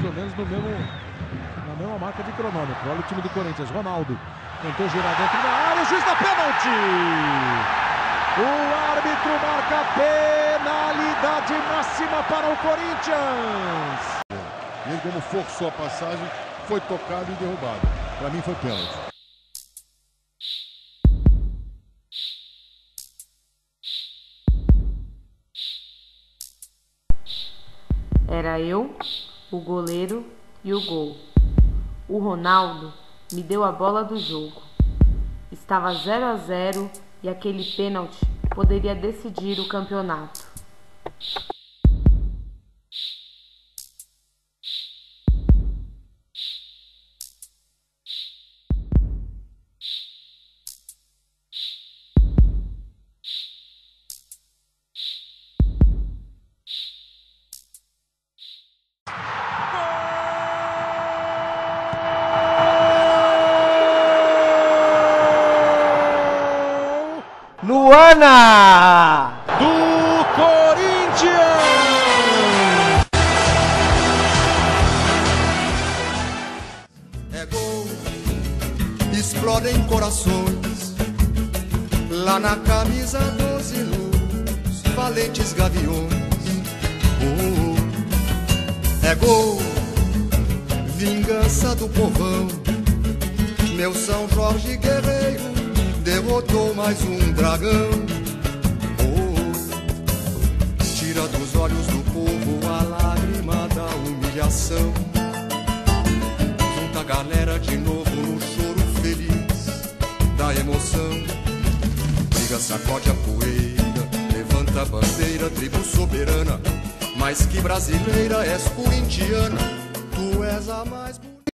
ou menos na mesma marca de cronômetro. Olha o time do Corinthians, Ronaldo tentou girar dentro da área, o juiz dá pênalti! O árbitro marca penalidade máxima para o Corinthians! Ele, como forçou a passagem, foi tocado e derrubado. Para mim foi pênalti. Era eu, o goleiro e o gol. O Ronaldo me deu a bola do jogo. Estava 0-0 e aquele pênalti poderia decidir o campeonato. Luana! Do Corinthians! É gol, explodem corações, lá na camisa 12 luz, valentes gaviões. É gol, vingança do povão, meu São Jorge guerreiro derrotou mais um dragão. Tira dos olhos do povo a lágrima da humilhação. Junta a galera de novo no choro feliz da emoção. Briga, sacode a poeira, levanta a bandeira, tribo soberana. Mais que brasileira, és corintiana, tu és a mais